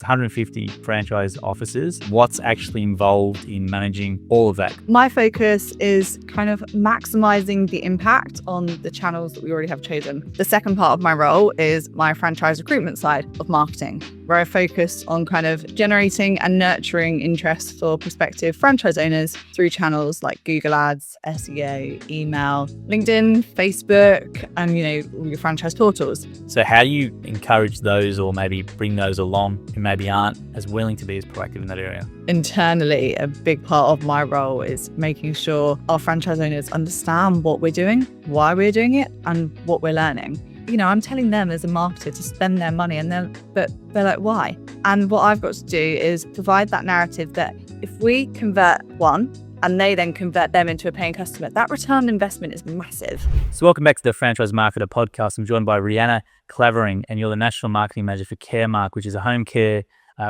150 franchise offices. What's actually involved in managing all of that? My focus is kind of maximizing the impact on the channels that we already have chosen. The second part of my role is my franchise recruitment side of marketing, where I focus on kind of generating and nurturing interest for prospective franchise owners through channels like Google Ads, SEO, email, LinkedIn, Facebook, and all your franchise portals. So how do you encourage those or maybe bring those along who maybe aren't as willing to be as proactive in that area? Internally, a big part of my role is making sure our franchise owners understand what we're doing, why we're doing it, and what we're learning. I'm telling them as a marketer to spend their money, but they're like, why? And what I've got to do is provide that narrative that if we convert one and they then convert them into a paying customer, that return on investment is massive. So welcome back to the Franchise Marketer Podcast. I'm joined by Rhianna Clavering, and you're the National Marketing Manager for Caremark, which is a home care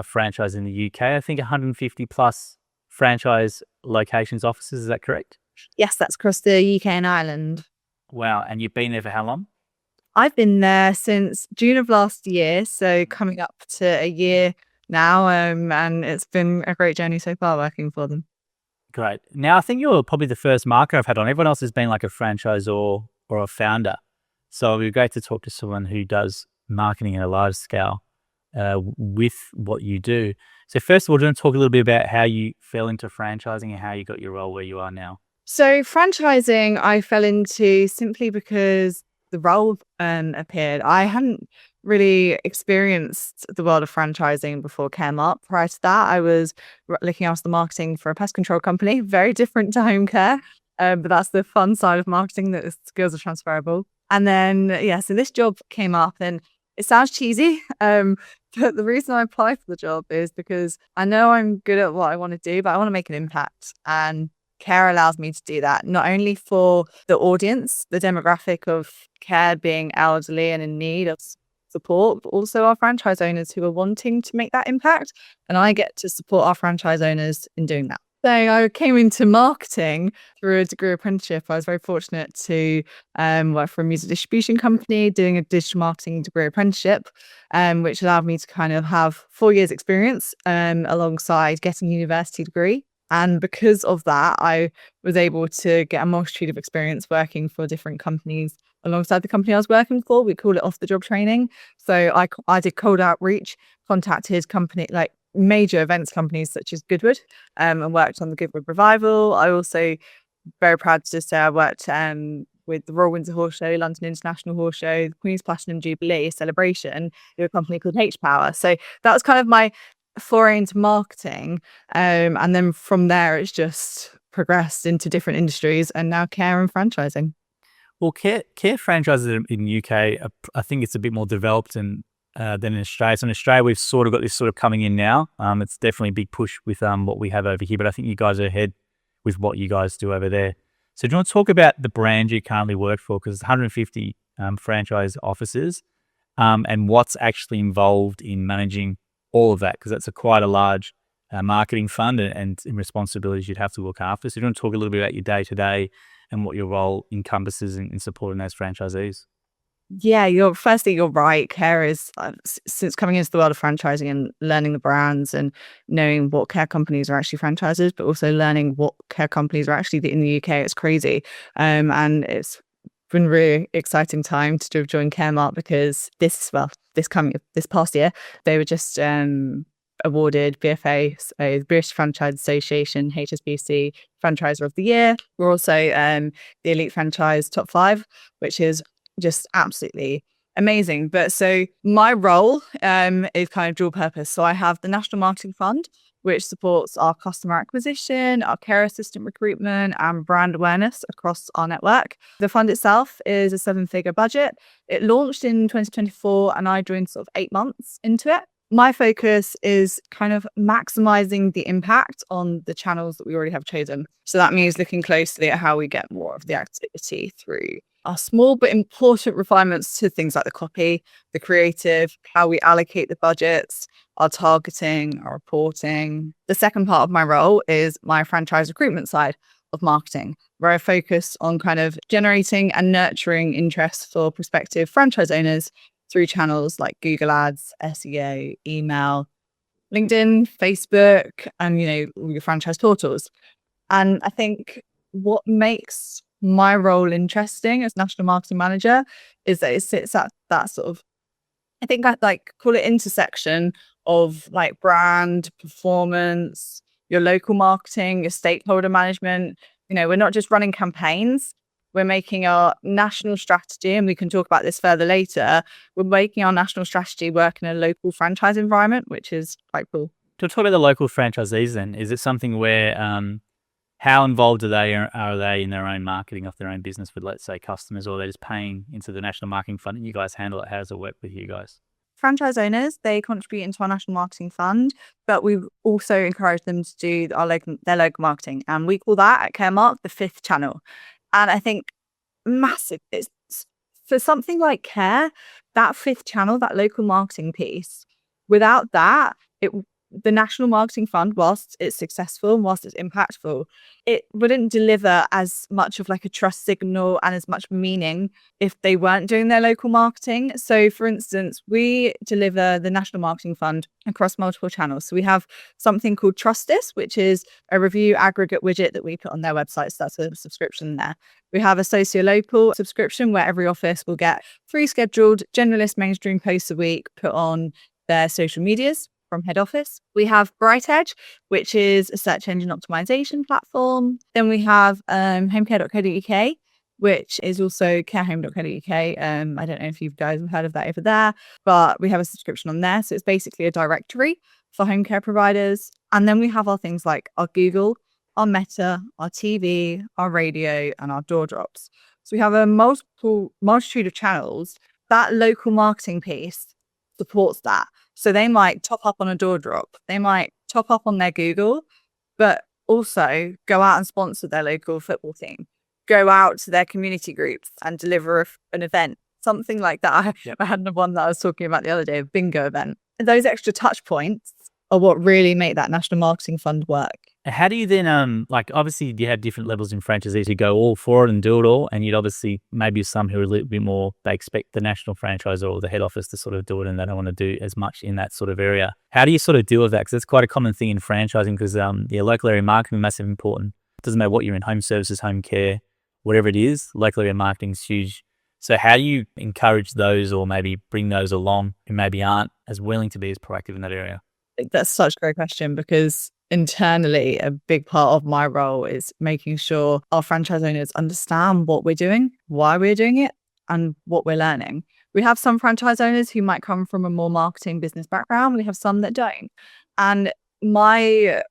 franchise in the UK. I think 150 plus franchise locations, offices. Is that correct? Yes, that's across the UK and Ireland. Wow. And you've been there for how long? I've been there since June of last year, so coming up to a year now, and it's been a great journey so far working for them. Great. Now, I think you're probably the first marketer I've had on. Everyone else has been like a franchisor or a founder. So it'd be great to talk to someone who does marketing at a large scale with what you do. So first of all, do you want to talk a little bit about how you fell into franchising and how you got your role where you are now? So franchising, I fell into simply because the role appeared. I hadn't really experienced the world of franchising before Caremark. Prior to that, I was looking after the marketing for a pest control company, very different to home care, but that's the fun side of marketing, that the skills are transferable. And then, so this job came up, and it sounds cheesy, but the reason I applied for the job is because I know I'm good at what I want to do, but I want to make an impact. And care allows me to do that, not only for the audience, the demographic of care being elderly and in need of support, but also our franchise owners who are wanting to make that impact. And I get to support our franchise owners in doing that. So I came into marketing through a degree apprenticeship. I was very fortunate to work for a music distribution company doing a digital marketing degree apprenticeship, which allowed me to kind of have 4 years experience alongside getting a university degree. And because of that, I was able to get a multitude of experience working for different companies alongside the company I was working for. We call it off-the-job training. So I did cold outreach, contacted like major events companies such as Goodwood, and worked on the Goodwood Revival. I also, very proud to say, I worked with the Royal Windsor Horse Show, London International Horse Show, the Queen's Platinum Jubilee celebration, with a company called H-Power. So that was kind of my foray into marketing, and then from there it's just progressed into different industries, and now care and franchising. Well, care franchises in the UK, I think it's a bit more developed than in Australia. So in Australia, we've sort of got this sort of coming in now. It's definitely a big push with what we have over here, but I think you guys are ahead with what you guys do over there. So do you want to talk about the brand you currently work for? Because it's 150 franchise offices, and what's actually involved in managing all of that, because that's quite a large marketing fund and responsibilities you'd have to look after. So do you want to talk a little bit about your day-to-day and what your role encompasses in supporting those franchisees? Yeah, you're right. Care is, since coming into the world of franchising and learning the brands and knowing what care companies are actually franchises, but also learning what care companies are actually in the UK, it's crazy. And it's been a really exciting time to have joined Caremark, because this past year, they were just awarded BFA, the British Franchise Association, HSBC Franchiser of the Year. We're also the Elite Franchise Top 5, which is just absolutely amazing. But so my role is kind of dual purpose. So I have the National Marketing Fund, which supports our customer acquisition, our care assistant recruitment, and brand awareness across our network. The fund itself is a 7-figure budget. It launched in 2024, and I joined sort of 8 months into it. My focus is kind of maximizing the impact on the channels that we already have chosen. So that means looking closely at how we get more of the activity through our small but important refinements to things like the copy, the creative, how we allocate the budgets, our targeting, our reporting. The second part of my role is my franchise recruitment side of marketing, where I focus on kind of generating and nurturing interest for prospective franchise owners through channels like Google Ads, SEO, email, LinkedIn, Facebook, and all your franchise portals. And I think what makes my role interesting as national marketing manager is that it sits at that sort of, I think I'd like call it intersection of like brand, performance, your local marketing, your stakeholder management. We're not just running campaigns, we're making our national strategy, and we can talk about this further later. We're making our national strategy work in a local franchise environment, which is quite cool. To talk about the local franchisees then, is it something where how involved are they in their own marketing of their own business with, let's say, customers, or they're just paying into the national marketing fund and you guys handle it? How does it work with you guys? Franchise owners, they contribute into our national marketing fund, but we also encourage them to do their local marketing. And we call that at Caremark the fifth channel. And I think massive, it's for something like care, that fifth channel, that local marketing piece, without that, the national marketing fund, whilst it's successful and whilst it's impactful, it wouldn't deliver as much of like a trust signal and as much meaning if they weren't doing their local marketing. So for instance, we deliver the national marketing fund across multiple channels. So we have something called Trustis, which is a review aggregate widget that we put on their website. So that's a subscription there. We have a socio-local subscription where every office will get 3 scheduled generalist mainstream posts a week put on their social medias from head office. We have BrightEdge, which is a search engine optimization platform. Then we have homecare.co.uk, which is also carehome.co.uk. I don't know if you guys have heard of that over there, but we have a subscription on there. So it's basically a directory for home care providers. And then we have our things like our Google, our Meta, our TV, our radio, and our door drops. So we have a multitude of channels. That local marketing piece supports that. So they might top up on a door drop, they might top up on their Google, but also go out and sponsor their local football team, go out to their community groups and deliver an event, something like that. I had one that I was talking about the other day, a bingo event. And those extra touch points are what really make that national marketing fund work. How do you then, like, obviously you have different levels in franchisees who go all for it and do it all, and you'd obviously maybe some who are a little bit more, they expect the national franchise or the head office to sort of do it and they don't want to do as much in that sort of area. How do you sort of deal with that? Because it's quite a common thing in franchising because, local area marketing is massive important. It doesn't matter what you're in, home services, home care, whatever it is, local area marketing is huge. So how do you encourage those or maybe bring those along who maybe aren't as willing to be as proactive in that area? That's such a great question because internally, a big part of my role is making sure our franchise owners understand what we're doing, why we're doing it, and what we're learning. We have some franchise owners who might come from a more marketing business background. We have some that don't. And my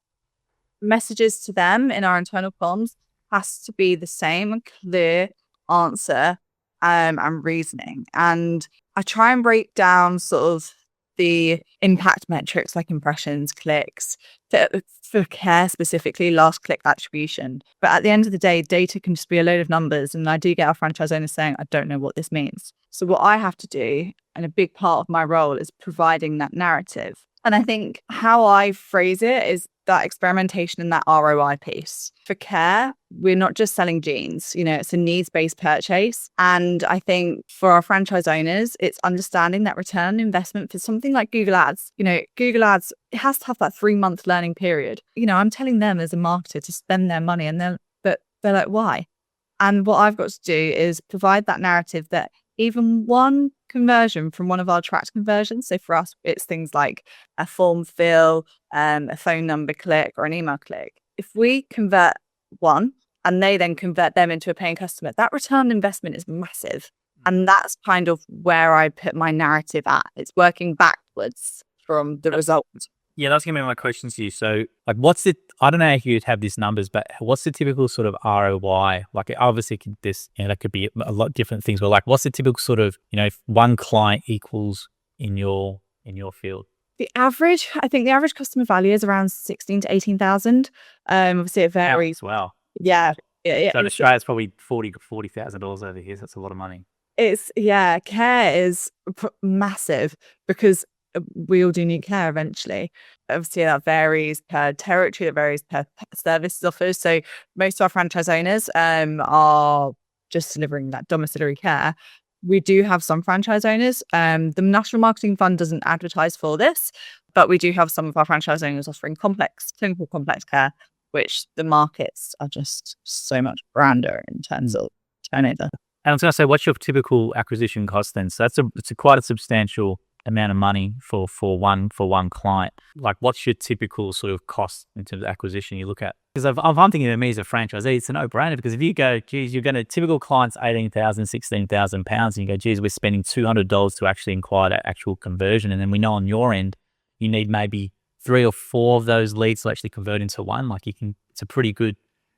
messages to them in our internal comms has to be the same clear answer and reasoning. And I try and break down sort of the impact metrics like impressions, clicks, for care specifically, last click attribution. But at the end of the day, data can just be a load of numbers. And I do get our franchise owners saying, I don't know what this means. So what I have to do, and a big part of my role, is providing that narrative. And I think how I phrase it is that experimentation and that ROI piece. For care, we're not just selling jeans, it's a needs-based purchase. And I think for our franchise owners, it's understanding that return on investment for something like Google Ads. Google Ads, it has to have that 3-month learning period. I'm telling them as a marketer to spend their money and they're like, why? And what I've got to do is provide that narrative that even one conversion from one of our tracked conversions. So for us, it's things like a form fill, a phone number click, or an email click. If we convert one and they then convert them into a paying customer, that return on investment is massive. And that's kind of where I put my narrative at. It's working backwards from the result. Yeah, that's going to be my question to you. So, like, I don't know if you'd have these numbers, but what's the typical sort of ROI? Like, obviously, that could be a lot of different things, but like, what's the typical sort of, if one client equals in your field? I think the average customer value is around 16 to 18,000. Obviously, it varies. Wow. Yeah. So in Australia, it's probably $40,000 over here. So that's a lot of money. Care is massive because we all do need care eventually. Obviously, that varies per territory, that varies per services offered. So most of our franchise owners are just delivering that domiciliary care. We do have some franchise owners. The National Marketing Fund doesn't advertise for this, but we do have some of our franchise owners offering clinical complex care, which the markets are just so much grander in terms of turnover. And I was going to say, what's your typical acquisition cost then? So it's quite a substantial amount of money for one client. Like, what's your typical sort of cost in terms of acquisition you look at? Because if I'm thinking of me as a franchisee, it's a no-brainer, because if you go, geez, you're going to typical clients £18,000, £16,000, and you go, geez, we're spending $200 to actually inquire that actual conversion, and then we know on your end you need maybe 3 or 4 of those leads to actually convert into one. Like, it's a pretty good,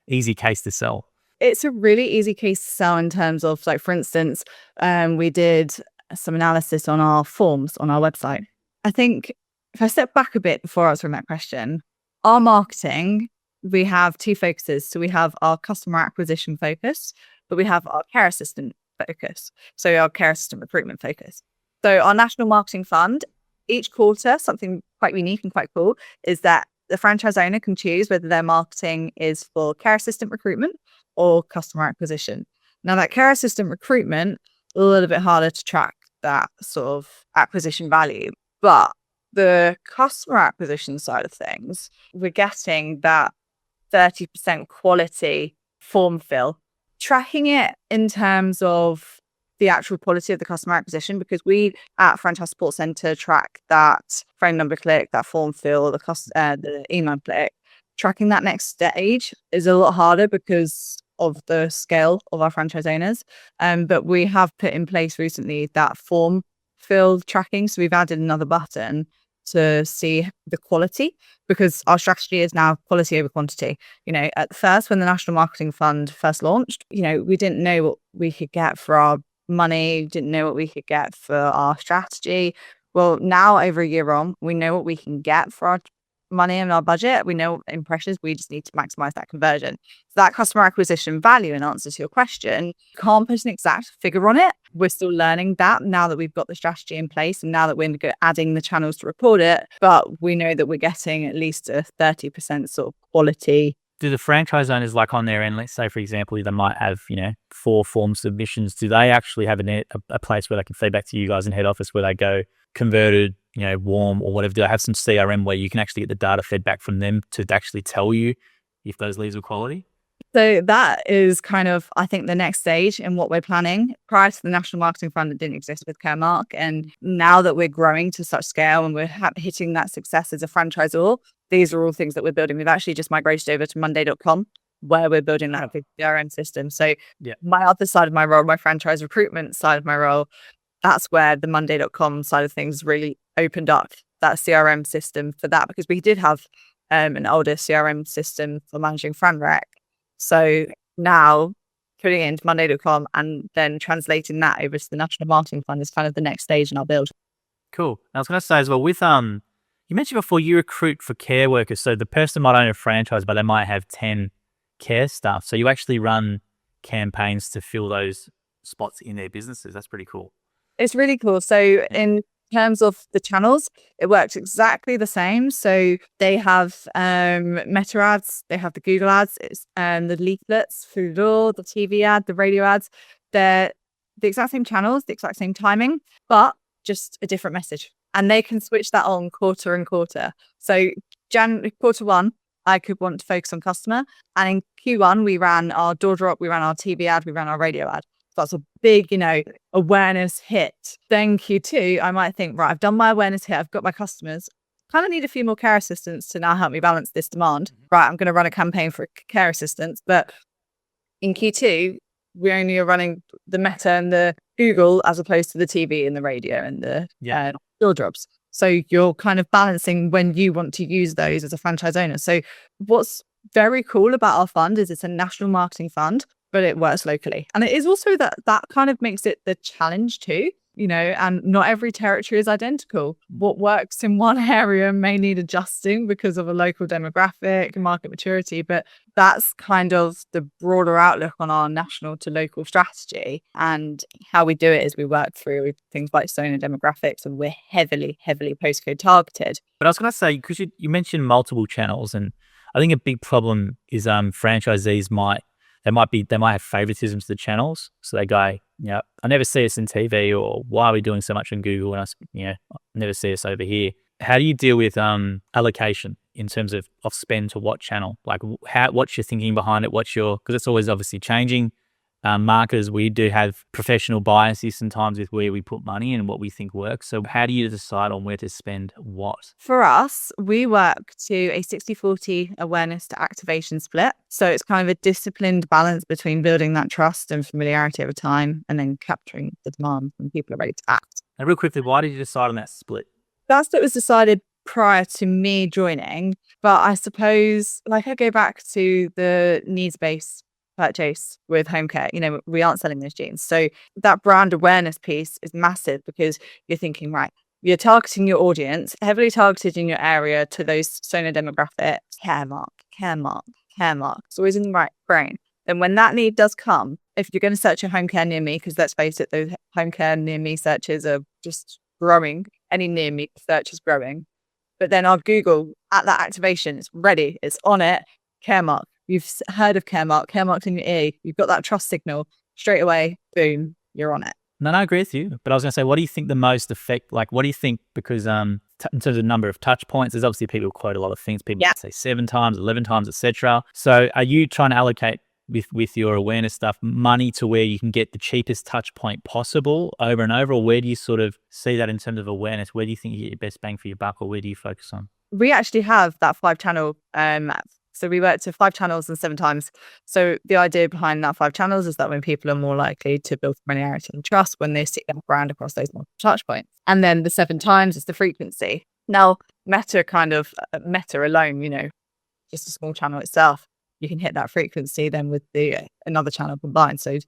easy case to sell. It's a really easy case to sell in terms of, like, for instance, we did some analysis on our forms on our website. I think if I step back a bit before answering that question, our marketing, we have 2 focuses. So we have our customer acquisition focus, but we have our care assistant focus. So our care assistant recruitment focus. So our National Marketing Fund, each quarter, something quite unique and quite cool is that the franchise owner can choose whether their marketing is for care assistant recruitment or customer acquisition. Now, that care assistant recruitment, a little bit harder to track that sort of acquisition value, but the customer acquisition side of things, we're getting that 30% quality form fill, tracking it in terms of the actual quality of the customer acquisition, because we at Franchise Support Centre track that phone number click, that form fill, the email click. Tracking that next stage is a lot harder because of the scale of our franchise owners. But we have put in place recently that form fill tracking. So we've added another button to see the quality, because our strategy is now quality over quantity. At first, when the National Marketing Fund first launched, we didn't know what we could get for our money, didn't know what we could get for our strategy. Well, now over a year on, we know what we can get for our money and our budget. We know impressions. We just need to maximize that conversion. So that customer acquisition value, in answer to your question, can't put an exact figure on it. We're still learning that now that we've got the strategy in place and now that we're adding the channels to report it. But we know that we're getting at least a 30% sort of quality. Do the franchise owners, like on their end, let's say, for example, they might have, 4 form submissions. Do they actually have a place where they can feed back to you guys in head office where they go converted, warm or whatever? Do they have some CRM where you can actually get the data fed back from them to actually tell you if those leads are quality? So that is kind of, I think, the next stage in what we're planning. Prior to the National Marketing Fund, it didn't exist with Caremark. And now that we're growing to such scale and we're hitting that success as a franchisor, these are all things that we're building. We've actually just migrated over to Monday.com, where we're building that big CRM system. So my other side of my role, my franchise recruitment side of my role, that's where the Monday.com side of things really opened up that CRM system for that, because we did have an older CRM system for managing FranRec. So now putting it into Monday.com and then translating that over to the National Marketing Fund is kind of the next stage in our build. Cool. I was going to say as well, with you mentioned before you recruit for care workers. So the person might own a franchise, but they might have 10 care staff. So you actually run campaigns to fill those spots in their businesses. That's pretty cool. It's really cool. So in terms of the channels, it works exactly the same. So they have Meta ads, they have the Google ads, the leaflets through the door, the TV ad, the radio ads. They're the exact same channels, the exact same timing, but just a different message. And they can switch that on quarter and quarter. So quarter 1, I could want to focus on customer. And in Q1, we ran our door drop, we ran our TV ad, we ran our radio ad. So that's a big, awareness hit. Then Q2, I might think, right, I've done my awareness hit. I've got my customers. Kind of need a few more care assistants to now help me balance this demand. Right, I'm going to run a campaign for care assistants. But in Q2, we only are running the Meta and the Google as opposed to the TV and the radio and the door drops. So you're kind of balancing when you want to use those as a franchise owner. So what's very cool about our fund is it's a national marketing fund, but it works locally. And it is also that kind of makes it the challenge too, and not every territory is identical. What works in one area may need adjusting because of a local demographic and market maturity, but that's kind of the broader outlook on our national to local strategy. And how we do it is we work through things like zone and demographics, and we're heavily postcode targeted. But I was going to say, because you mentioned multiple channels, and I think a big problem is franchisees might they might have favoritism to the channels. So they go, yeah, I never see us in TV, or why are we doing so much on Google? And I never see us over here. How do you deal with allocation in terms of spend to what channel? Like what's your thinking behind it? Because it's always obviously changing. Marketers, we do have professional biases sometimes with where we put money and what we think works. So how do you decide on where to spend what? For us, we work to a 60-40 awareness to activation split. So it's kind of a disciplined balance between building that trust and familiarity over time and then capturing the demand when people are ready to act. And real quickly, why did you decide on that split? That split was decided prior to me joining, but I suppose I go back to the needs-based purchase with home care. We aren't selling those jeans. So that brand awareness piece is massive because you're thinking, right, you're targeting your audience, heavily targeted in your area to those Sona demographics, Caremark. It's always in the right brain. And when that need does come, if you're going to search a home care near me, because let's face it, those home care near me searches are just growing. Any near me search is growing. But then our Google at that activation, it's ready, it's on it, Caremark. You've heard of Caremark. Caremark's in your ear. You've got that trust signal. Straight away, boom, you're on it. No, I agree with you. But I was going to say, what do you think the most what do you think? Because in terms of number of touch points, there's obviously people quote a lot of things. People say 7 times, 11 times, etc. So are you trying to allocate with your awareness stuff money to where you can get the cheapest touch point possible over and over? Or where do you sort of see that in terms of awareness? Where do you think you get your best bang for your buck, or where do you focus on? We actually have that 5-channel so we work to 5 channels and 7 times. So the idea behind that 5 channels is that when people are more likely to build familiarity and trust when they see their brand across those multiple touch points. And then the 7 times is the frequency. Now, Meta alone, just a small channel itself, you can hit that frequency then with another channel combined. So,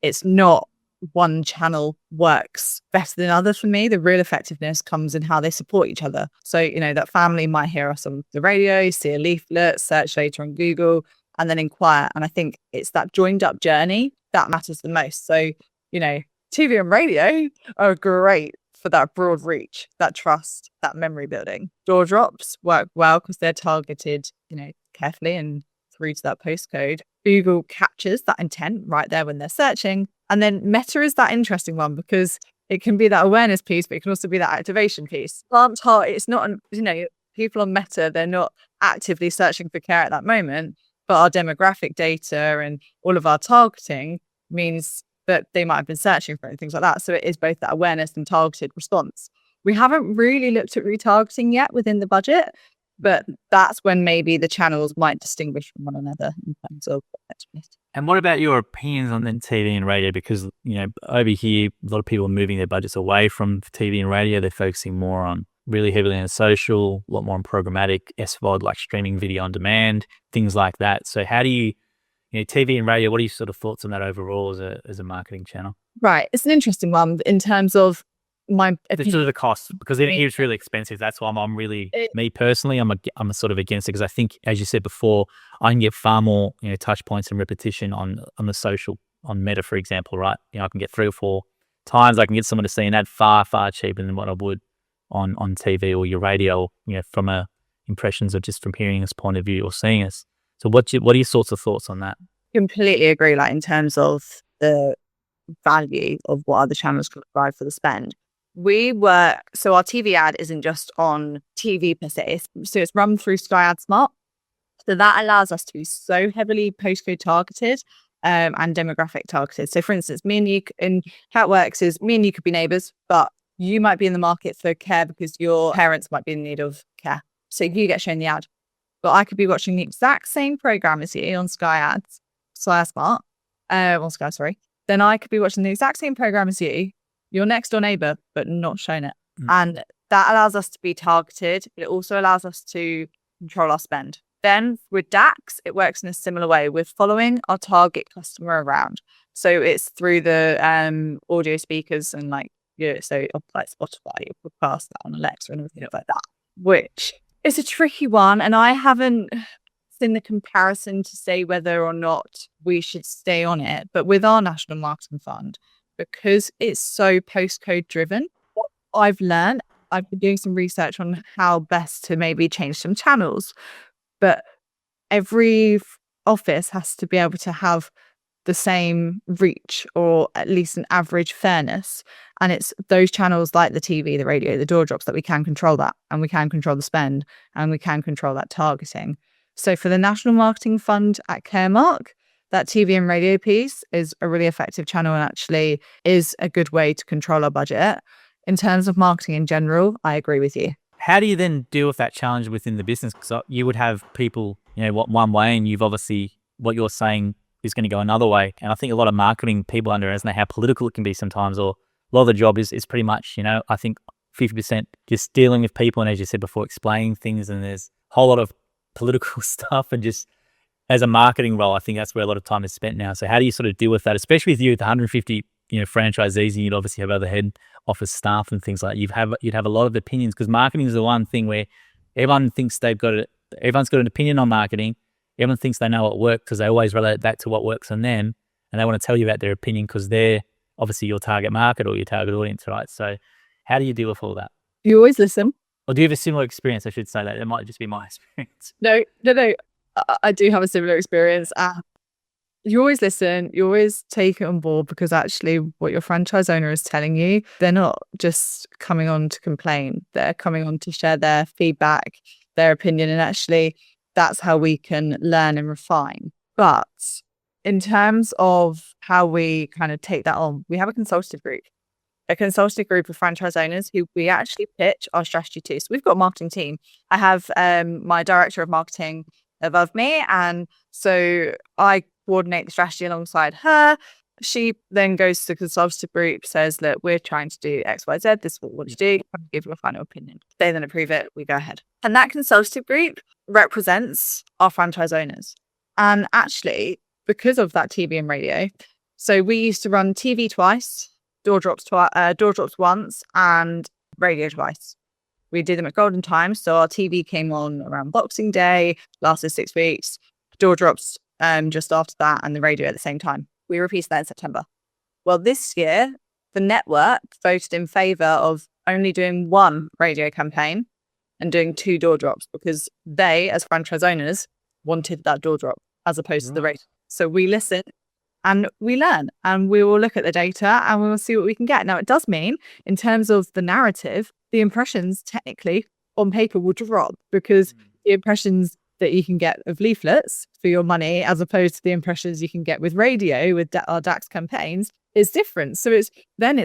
it's not one channel works better than others for me. The real effectiveness comes in how they support each other. So, that family might hear us on the radio, see a leaflet, search later on Google, and then inquire. And I think it's that joined up journey that matters the most. So, TV and radio are great for that broad reach, that trust, that memory building. Door drops work well because they're targeted, carefully and through to that postcode. Google captures that intent right there when they're searching. And then Meta is that interesting one because it can be that awareness piece, but it can also be that activation piece. It's not, people on Meta, they're not actively searching for care at that moment, but our demographic data and all of our targeting means that they might have been searching for it and things like that. So it is both that awareness and targeted response. We haven't really looked at retargeting yet within the budget, but that's when maybe the channels might distinguish from one another in terms of effectiveness. And what about your opinions on then TV and radio? Because, over here, a lot of people are moving their budgets away from TV and radio. They're focusing more on really heavily on social, a lot more on programmatic, SVOD, like streaming video on demand, things like that. So how do you, TV and radio, what are your sort of thoughts on that overall as a marketing channel? Right. It's an interesting one in terms of my opinion. Sort of the cost, because it's really expensive. That's why I'm really, me personally, I'm a sort of against it, because I think, as you said before, I can get far more, touch points and repetition on the social, on Meta, for example, right? I can get 3 or 4 times. I can get someone to see an ad far, far cheaper than what I would on TV or your radio, from impressions of just from hearing us point of view or seeing us. So what are your sorts of thoughts on that? Completely agree. In terms of the value of what other channels can provide for the spend. So our TV ad isn't just on TV per se. So it's run through Sky Ad Smart. So that allows us to be so heavily postcode targeted and demographic targeted. So for instance, me and you, and how it works is me and you could be neighbours, but you might be in the market for care because your parents might be in need of care. So you get shown the ad. But I could be watching the exact same program as you on Sky Ads, Sky Ad Smart, on Sky, sorry. Then I could be watching the exact same program as you, your next door neighbour, but not shown it. And that allows us to be targeted. It also allows us to control our spend. Then with DAX, it works in a similar way. We're following our target customer around. So it's through the audio speakers and like Spotify, you could pass that on Alexa and everything like that, which is a tricky one. And I haven't seen the comparison to say whether or not we should stay on it. But with our National Marketing Fund, because it's so postcode driven, what I've learned, I've been doing some research on how best to maybe change some channels. But every office has to be able to have the same reach, or at least an average fairness. And it's those channels like the TV, the radio, the door drops, that we can control that, and we can control the spend, and we can control that targeting. So for the National Marketing Fund at Caremark, that TV and radio piece is a really effective channel and actually is a good way to control our budget. In terms of marketing in general, I agree with you. How do you then deal with that challenge within the business? Because you would have people, one way, and you've obviously, what you're saying is going to go another way. And I think a lot of marketing people underestimate how political it can be sometimes, or a lot of the job is pretty much, I think 50% just dealing with people, and as you said before, explaining things, and there's a whole lot of political stuff, and just as a marketing role, I think that's where a lot of time is spent now. So how do you sort of deal with that, especially with you with 150 franchisees, and you'd obviously have other head office staff and things like that. You'd have a lot of opinions, because marketing is the one thing where everyone thinks everyone's got an opinion on marketing. Everyone thinks they know what works, because they always relate that to what works on them, and they want to tell you about their opinion because they're obviously your target market or your target audience, right? So how do you deal with all that? You always listen. Or do you have a similar experience? I should say that. It might just be my experience. No. I do have a similar experience. You always listen, you always take it on board, because actually what your franchise owner is telling you, they're not just coming on to complain. They're coming on to share their feedback, their opinion, and actually that's how we can learn and refine. But in terms of how we kind of take that on, we have a consultative group of franchise owners who we actually pitch our strategy to. So we've got a marketing team. I have my director of marketing above me, and so I coordinate the strategy alongside her. She then goes to the consultative group, says, look, we're trying to do X, Y, Z. This is what we want to do. I'll give you a final opinion. They then approve it. We go ahead. And that consultative group represents our franchise owners. And actually, because of that TV and radio, so we used to run TV twice, door drops once, and radio twice. We did them at golden times. So our TV came on around Boxing Day, lasted 6 weeks. Door drops just after that, and the radio at the same time. We repeated that in September. Well, this year, the network voted in favour of only doing one radio campaign and doing 2 door drops, because they, as franchise owners, wanted that door drop as opposed to the radio. So we listen and we learn, and we will look at the data and we will see what we can get. Now, it does mean, in terms of the narrative, the impressions technically on paper will drop, because the impressions that you can get of leaflets for your money, as opposed to the impressions you can get with radio with our DAX campaigns, is different. So it's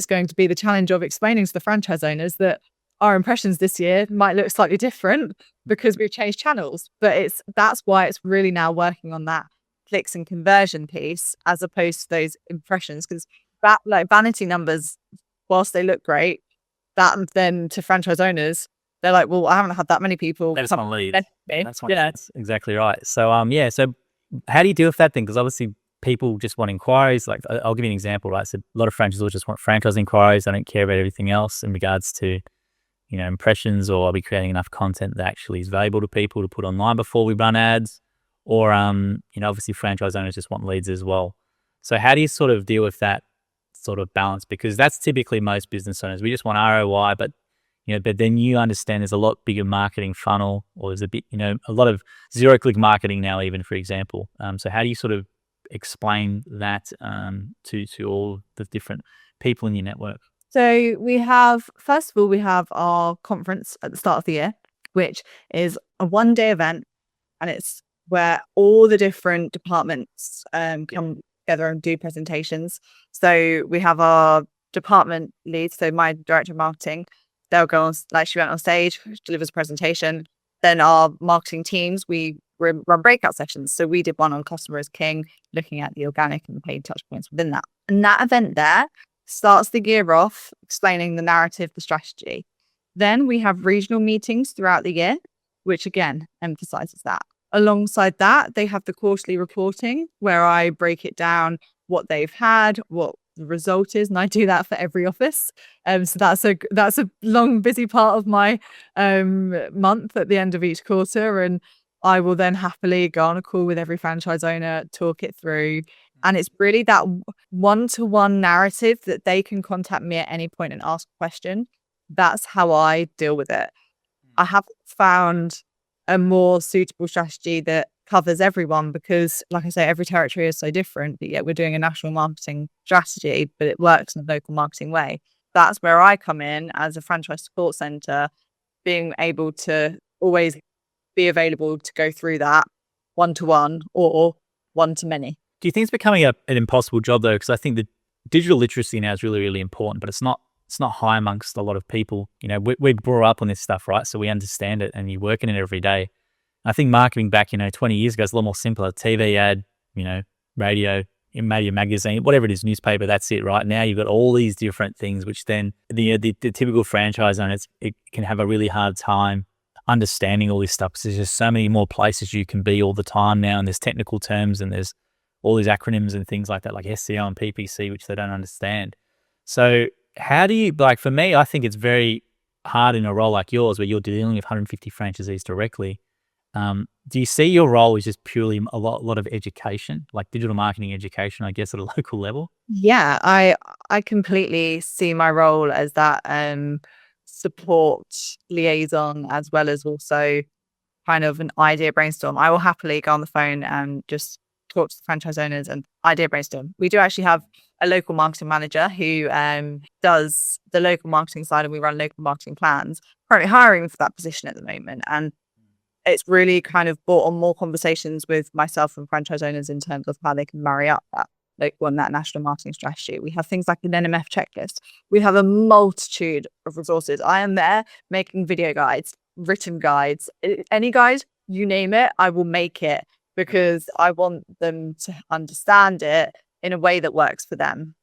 going to be the challenge of explaining to the franchise owners that our impressions this year might look slightly different because we've changed channels. But that's why it's really now working on that clicks and conversion piece, as opposed to those impressions, because that, like, vanity numbers, whilst they look great, that then to franchise owners, they're like, well, I haven't had that many people. That's my lead. That's exactly right. So, so how do you deal with that thing? Because obviously people just want inquiries. Like, I'll give you an example, right? So a lot of franchisors just want franchise inquiries. They don't care about everything else in regards to, impressions, or are we creating enough content that actually is valuable to people to put online before we run ads? Or, obviously franchise owners just want leads as well. So how do you sort of deal with that sort of balance? Because that's typically most business owners. We just want ROI, but then you understand there's a lot bigger marketing funnel, or there's a lot of zero-click marketing now, even, for example. So how do you sort of explain that to all the different people in your network? So first of all, we have our conference at the start of the year, which is a one-day event, and it's where all the different departments come together and do presentations. So we have our department leads, so my director of marketing, they'll go on, like she went on stage, delivers a presentation. Then our marketing teams, we run breakout sessions. So we did one on customer is king, looking at the organic and the paid touch points within that. And that event there starts the year off explaining the narrative, the strategy. Then we have regional meetings throughout the year, which again emphasizes that. Alongside that, they have the quarterly reporting, where I break it down, what they've had, what the result is, and I do that for every office. So that's a long, busy part of my month at the end of each quarter, and I will then happily go on a call with every franchise owner, talk it through, and it's really that one-to-one narrative that they can contact me at any point and ask a question. That's how I deal with it. I haven't found a more suitable strategy that covers everyone because, like I say, every territory is so different, but yet we're doing a national marketing strategy, but it works in a local marketing way. That's where I come in as a franchise support center, being able to always be available to go through that one-to-one or one-to-many. Do you think it's becoming an impossible job though? Because I think the digital literacy now is really, really important, but it's not high amongst a lot of people. You know, we brought up on this stuff, right? So we understand it, and you work in it every day. I think marketing back, 20 years ago is a lot more simpler. TV ad, radio, maybe a magazine, whatever it is, newspaper, that's it, right? Now you've got all these different things, which then the typical franchise owner, it can have a really hard time understanding all this stuff because there's just so many more places you can be all the time now, and there's technical terms and there's all these acronyms and things like that, like SEO and PPC, which they don't understand. So how do you, like for me, I think it's very hard in a role like yours where you're dealing with 150 franchisees directly. Do you see your role as just purely a lot of education, like digital marketing education, I guess, at a local level? Yeah, I completely see my role as that support liaison, as well as also kind of an idea brainstorm. I will happily go on the phone and just talk to the franchise owners and idea brainstorm. We do actually have a local marketing manager who does the local marketing side, and we run local marketing plans. Currently hiring for that position at the moment, and it's really kind of brought on more conversations with myself and franchise owners in terms of how they can marry up that that national marketing strategy. We have things like an NMF checklist. We have a multitude of resources. I am there making video guides, written guides, any guide, you name it, I will make it, because I want them to understand it in a way that works for them.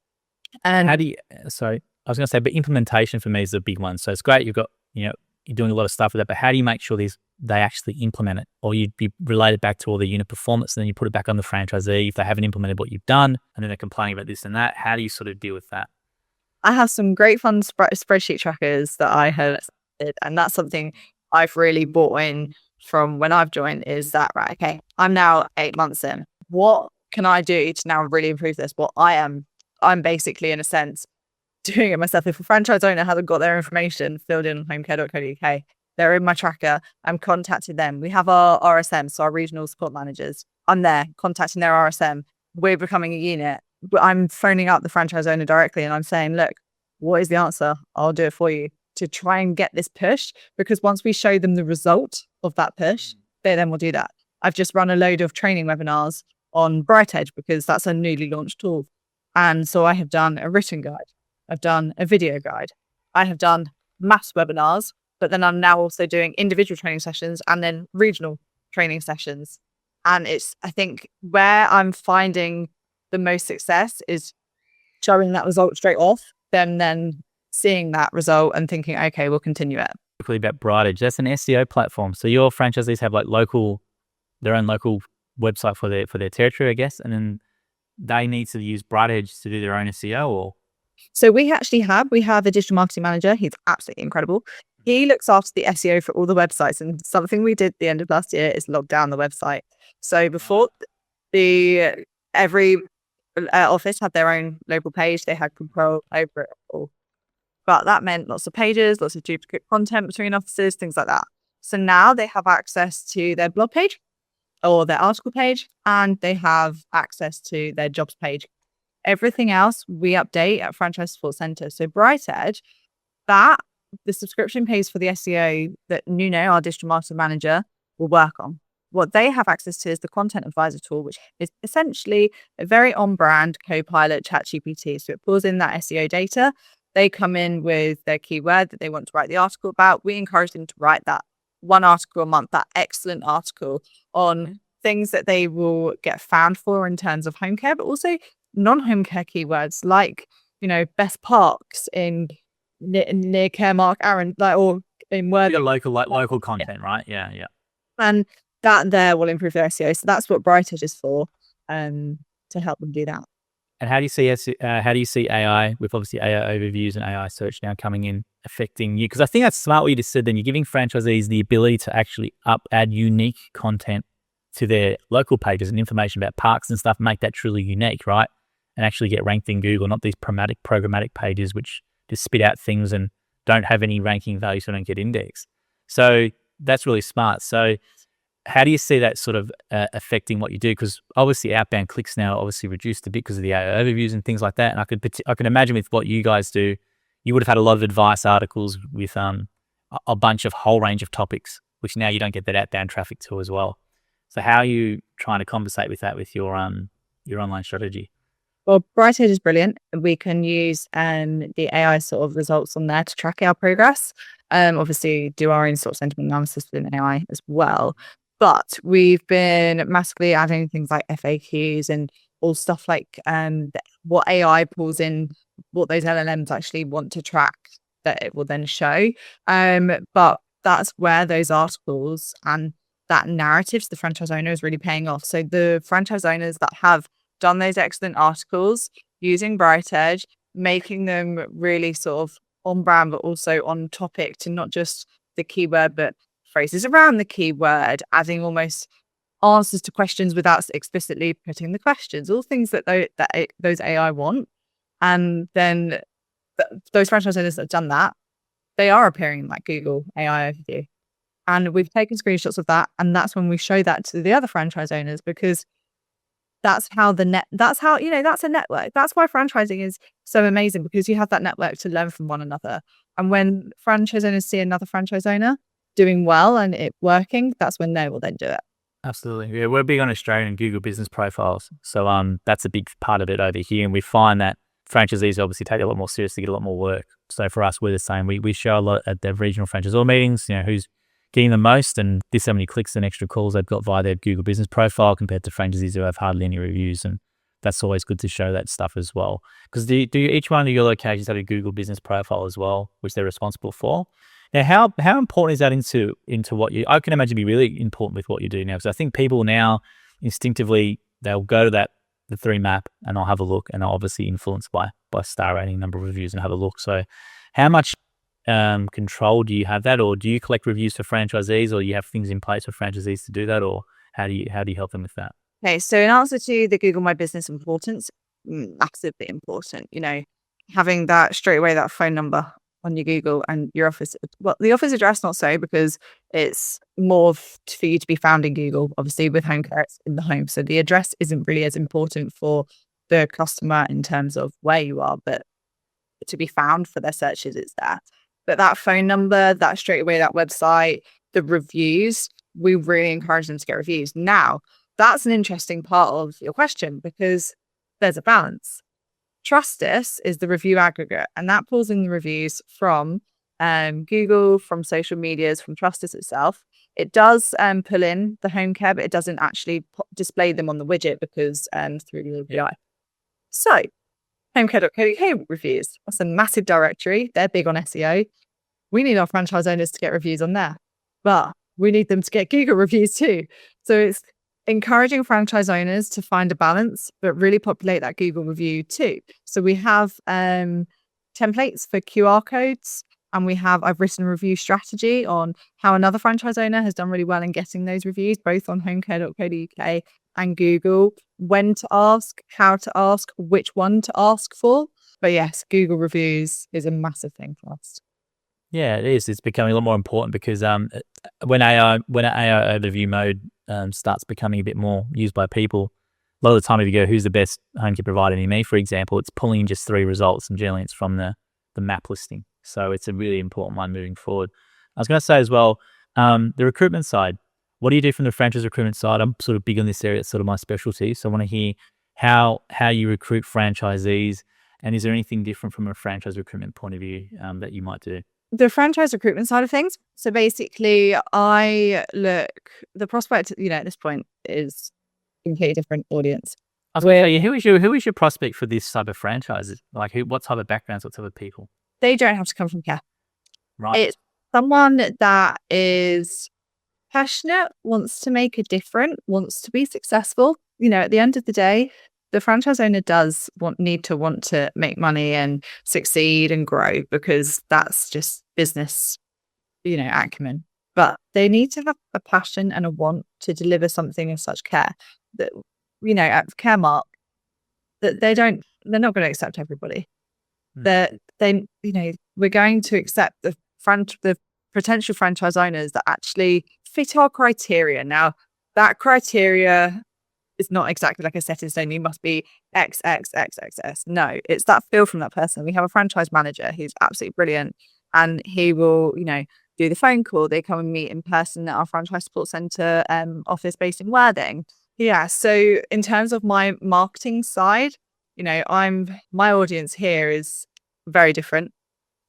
And how do you, sorry, I was going to say, but implementation for me is a big one. So it's great you've got, you're doing a lot of stuff with that, but how do you make sure they actually implement it? Or you'd be related back to all the unit performance, and then you put it back on the franchisee if they haven't implemented what you've done, and then they're complaining about this and that. How do you sort of deal with that? I have some great fun spreadsheet trackers that I have, and that's something I've really bought in from when I've joined, is that, right, okay, I'm now 8 months in. What can I do to now really improve this? Well, I'm basically, in a sense, doing it myself. If a franchise owner hasn't got their information filled in on homecare.co.uk, they're in my tracker. I'm contacting them. We have our RSM, so our regional support managers. I'm there contacting their RSM. We're becoming a unit. But I'm phoning up the franchise owner directly, and I'm saying, look, what is the answer? I'll do it for you, to try and get this push, because once we show them the result of that push, they then will do that. I've just run a load of training webinars on BrightEdge because that's a newly launched tool. And so I have done a written guide. I've done a video guide. I have done mass webinars, but then I'm now also doing individual training sessions and then regional training sessions. And it's, I think, where I'm finding the most success is showing that result straight off, then seeing that result and thinking, okay, we'll continue it. Quickly about BrightEdge, that's an SEO platform. So your franchisees have like their own local website for their territory, I guess, and then they need to use BrightEdge to do their own SEO, or? So we have a digital marketing manager. He's absolutely incredible. He looks after the SEO for all the websites, and something we did at the end of last year is log down the website. So before, every office had their own local page, they had control over it all. But that meant lots of pages, lots of duplicate content between offices, things like that. So now they have access to their blog page or their article page, and they have access to their jobs page. Everything else we update at Franchise Support Center. So BrightEdge, the subscription pays for the SEO that Nuno, our digital marketing manager, will work on. What they have access to is the Content Advisor tool, which is essentially a very on-brand Copilot ChatGPT. So it pulls in that SEO data. They come in with their keyword that they want to write the article about. We encourage them to write that one article a month, that excellent article on things that they will get found for in terms of home care, but also non-home care keywords like, best parks near Caremark, Aaron, or in Word. Local content, right? Yeah. And that there will improve their SEO. So that's what BrightEdge is for, to help them do that. And how do you see AI, with obviously AI overviews and AI search now coming in, affecting you? Because I think that's smart what you just said. Then you're giving franchisees the ability to actually add unique content to their local pages and information about parks and stuff, make that truly unique, right? And actually get ranked in Google, not these programmatic pages which just spit out things and don't have any ranking value, so don't get indexed. So that's really smart. So how do you see that sort of affecting what you do? Because obviously outbound clicks now are obviously reduced a bit because of the AI overviews and things like that. And I can imagine with what you guys do, you would have had a lot of advice articles with a bunch of whole range of topics, which now you don't get that outbound traffic to as well. So how are you trying to compensate with that with your online strategy? Well, BrightEdge is brilliant. We can use the AI sort of results on there to track our progress. Obviously, do our own sort of sentiment analysis within AI as well. But we've been massively adding things like FAQs and all stuff like what AI pulls in, what those LLMs actually want to track that it will then show. But that's where those articles and that narrative to the franchise owner is really paying off. So the franchise owners that have done those excellent articles using BrightEdge, making them really sort of on brand, but also on topic to not just the keyword, but phrases around the keyword, adding almost answers to questions without explicitly putting the questions, all things that those AI want. And then those franchise owners that have done that, they are appearing in like Google AI overview. And we've taken screenshots of that. And that's when we show that to the other franchise owners, because that's how that's a network. That's why franchising is so amazing, because you have that network to learn from one another. And when franchise owners see another franchise owner doing well and it working, that's when they will then do it. Absolutely. Yeah, we're big on Australian Google business profiles. So that's a big part of it over here. And we find that franchisees obviously take it a lot more seriously, get a lot more work. So for us, we're the same. We show a lot at the regional franchisor meetings, who's getting the most and this how many clicks and extra calls they've got via their Google business profile compared to franchisees who have hardly any reviews. And that's always good to show that stuff as well. Because do each one of your locations have a Google business profile as well, which they're responsible for? Now, how important is that into what I can imagine be really important with what you do now? Because I think people now instinctively, they'll go to the 3 map and I'll have a look, and they're obviously influenced by star rating, number of reviews, and have a look. So how much control do you have that, or do you collect reviews for franchisees, or you have things in place for franchisees to do that, or how do you help them with that? Okay, so in answer to the Google My Business importance, massively important, having that straight away, that phone number on your Google and your office. Well, the office address, not so, because it's more for you to be found in Google. Obviously, with home care, it's in the home. So the address isn't really as important for the customer in terms of where you are, but to be found for their searches, it's there. But that phone number, that straight away, that website, the reviews, we really encourage them to get reviews. Now, that's an interesting part of your question, because there's a balance. Trustis is the review aggregate, and that pulls in the reviews from Google, from social medias, from Trustis itself. It does pull in the home care, but it doesn't actually display them on the widget because through the API. So homecare.co.uk reviews, that's a massive directory. They're big on SEO. We need our franchise owners to get reviews on there, but we need them to get Google reviews too. So it's encouraging franchise owners to find a balance, but really populate that Google review too. So we have templates for QR codes, and I've written a review strategy on how another franchise owner has done really well in getting those reviews, both on homecare.co.uk and Google, when to ask, how to ask, which one to ask for. But yes, Google reviews is a massive thing for us. Yeah, it is. It's becoming a lot more important because when AI overview mode starts becoming a bit more used by people, a lot of the time if you go, who's the best home care provider near me, for example, it's pulling in just 3 results, and generally it's from the map listing. So it's a really important one moving forward. I was going to say as well, the recruitment side. What do you do from the franchise recruitment side? I'm sort of big on this area. It's sort of my specialty. So I want to hear how you recruit franchisees, and is there anything different from a franchise recruitment point of view that you might do? The franchise recruitment side of things. So basically, the prospect, at this point is a completely different audience. I was going to tell you, who is your prospect for this type of franchises? Like what type of backgrounds, what type of people? They don't have to come from care. Right. It's someone that is passionate, wants to make a difference, wants to be successful. At the end of the day, the franchise owner does want to make money and succeed and grow, because that's just business, acumen. But they need to have a passion and a want to deliver something of such care that, at Caremark, that they're not going to accept everybody. We're going to accept the potential franchise owners that actually fit our criteria. Now, that criteria is not exactly like a set in stone. You must be X, X, X, X, S. No, it's that feel from that person. We have a franchise manager who's absolutely brilliant, and he will, do the phone call. They come and meet in person at our franchise support centre office based in Worthing. Yeah. So in terms of my marketing side, my audience here is very different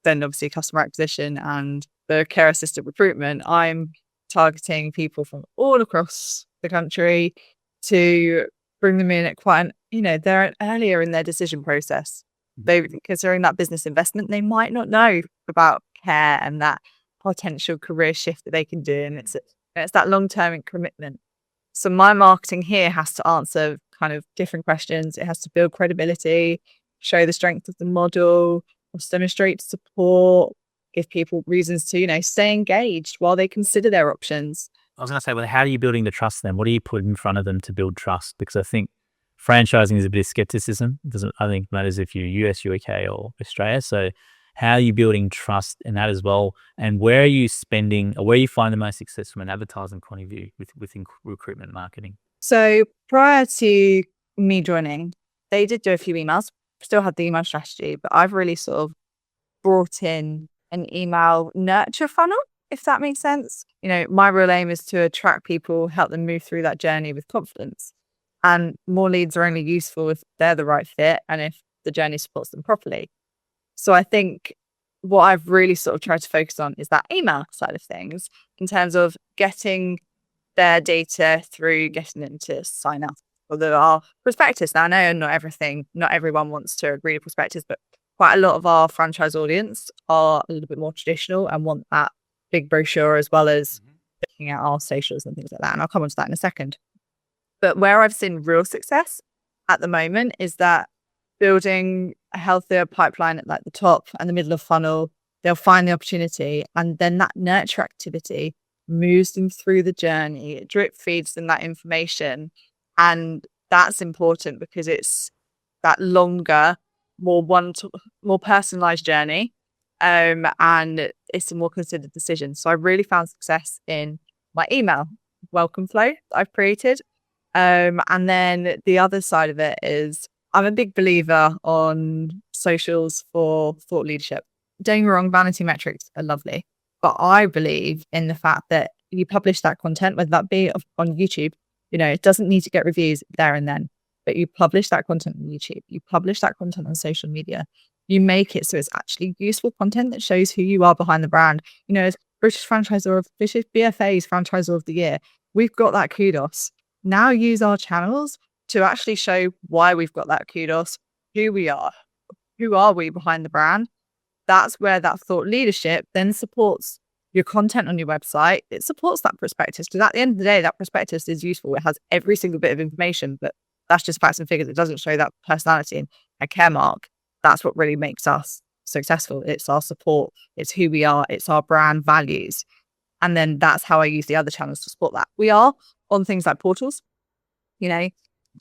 than obviously customer acquisition and the care assistant recruitment. I'm targeting people from all across the country to bring them in at they're earlier in their decision process. They considering that business investment, they might not know about care and that potential career shift that they can do. And it's that long-term commitment. So my marketing here has to answer kind of different questions. It has to build credibility, show the strength of the model, demonstrate support, give people reasons to, stay engaged while they consider their options. I was going to say, well, how are you building the trust then? What do you put in front of them to build trust? Because I think franchising is a bit of skepticism. I think it matters if you're US, UK, or Australia. So how are you building trust in that as well? And where are you spending, or where you find the most success from an advertising point of view within recruitment marketing? So prior to me joining, they did do a few emails, still had the email strategy, but I've really sort of brought in an email nurture funnel, if that makes sense. My real aim is to attract people, help them move through that journey with confidence. And more leads are only useful if they're the right fit and if the journey supports them properly. So I think what I've really sort of tried to focus on is that email side of things in terms of getting their data through getting them to sign up for our prospectus. Now, I know not everyone wants to agree to prospectus, but quite a lot of our franchise audience are a little bit more traditional and want that big brochure as well as looking at our socials and things like that. And I'll come on to that in a second. But where I've seen real success at the moment is that building a healthier pipeline at like the top and the middle of funnel, they'll find the opportunity, and then that nurture activity moves them through the journey. It drip feeds them that information. And that's important because it's that longer, more personalized journey. And it's a more considered decision. So I really found success in my email welcome flow that I've created. And then the other side of it is I'm a big believer on socials for thought leadership. Don't get me wrong, vanity metrics are lovely, but I believe in the fact that you publish that content, whether that be on YouTube, it doesn't need to get reviews there and then, but you publish that content on YouTube, you publish that content on social media, you make it so it's actually useful content that shows who you are behind the brand. As British BFA's Franchisor of the Year, we've got that kudos. Now use our channels to actually show why we've got that kudos, who we are, who are we behind the brand. That's where that thought leadership then supports your content on your website. It supports that prospectus, because at the end of the day, that prospectus is useful. It has every single bit of information, but that's just facts and figures. It doesn't show that personality. And at Caremark, that's what really makes us successful. It's our support. It's who we are. It's our brand values. And then that's how I use the other channels to support that. We are on things like portals,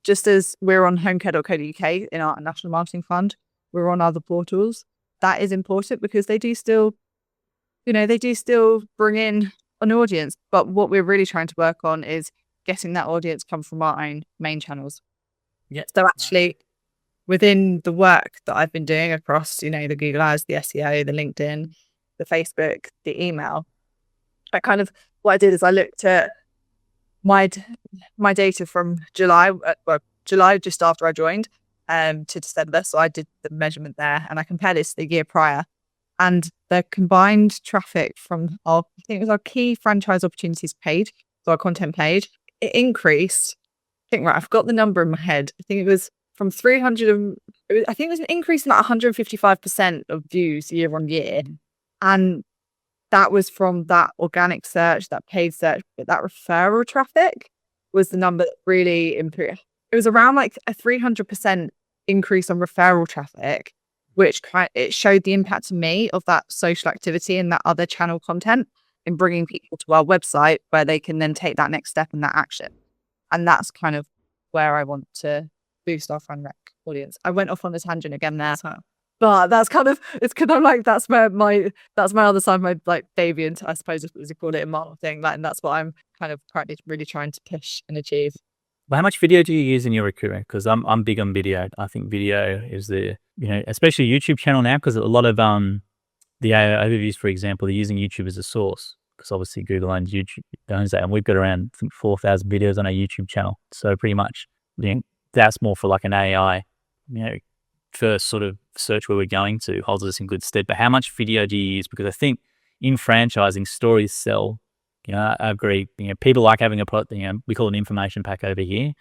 just as we're on homecare.co.uk in our national marketing fund, we're on other portals. That is important because they do still bring in an audience. But what we're really trying to work on is getting that audience come from our own main channels. Yeah. So actually, within the work that I've been doing across, the Google Ads, the SEO, the LinkedIn, the Facebook, the email, what I did is I looked at my data from July just after I joined to December. So I did the measurement there and I compared it to the year prior. And the combined traffic from I think it was our key franchise opportunities page, so our content page, it increased. I've got the number in my head. I think it was from 300. I think it was an increase in 155% of views year on year. And that was from that organic search, that paid search, but that referral traffic was the number that really improved. It was around like a 300% increase on referral traffic, which it showed the impact to me of that social activity and that other channel content in bringing people to our website where they can then take that next step and that action. And that's kind of where I want to boost our fan rec audience. I went off on a tangent again there. But that's kind of, it's kind of like, that's my other side, my like deviant, I suppose, as you call it in marketing. Like, and that's what I'm kind of currently really trying to push and achieve. But how much video do you use in your recruitment? Because I'm big on video. I think video is especially YouTube channel now, because a lot of the AI overviews, for example, they're using YouTube as a source, because obviously Google owns YouTube, owns that, and we've got around, I think, 4,000 videos on our YouTube channel. So pretty much, that's more for like an AI, first sort of search where we're going to, holds us in good stead. But how much video do you use? Because I think in franchising, stories sell. I agree. People like having a product. We call it an information pack over here,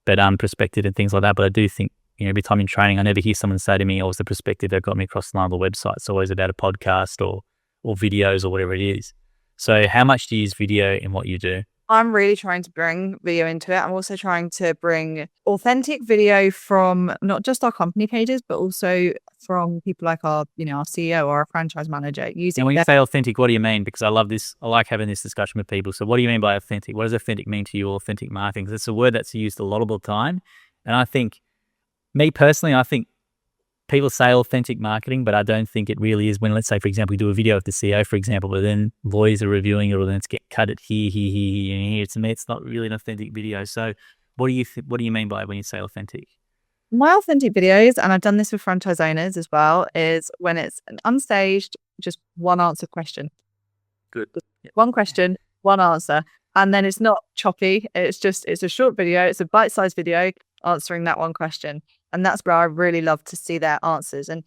but perspective and things like that. But I do think, every time in training, I never hear someone say to me, "Oh, it's the perspective that got me across the line of the website." It's always about a podcast or videos or whatever it is. So, how much do you use video in what you do? I'm really trying to bring video into it. I'm also trying to bring authentic video from not just our company pages, but also from people like our CEO or our franchise manager using. And when you say authentic, what do you mean? Because I love this. I like having this discussion with people. So what do you mean by authentic? What does authentic mean to you? Authentic marketing? Because it's a word that's used a lot of the time. And I think, me personally, I think people say authentic marketing, but I don't think it really is. When, let's say, for example, we do a video of the CEO, for example, but then lawyers are reviewing it, or then it's get cut at here, and here. To me, it's not really an authentic video. So what do you mean by when you say authentic? My authentic videos, and I've done this with franchise owners as well, is when it's an unstaged, just one answer question. Good. One question, one answer. And then it's not choppy. It's a short video. It's a bite-sized video answering that one question. And that's where I really love to see their answers. And,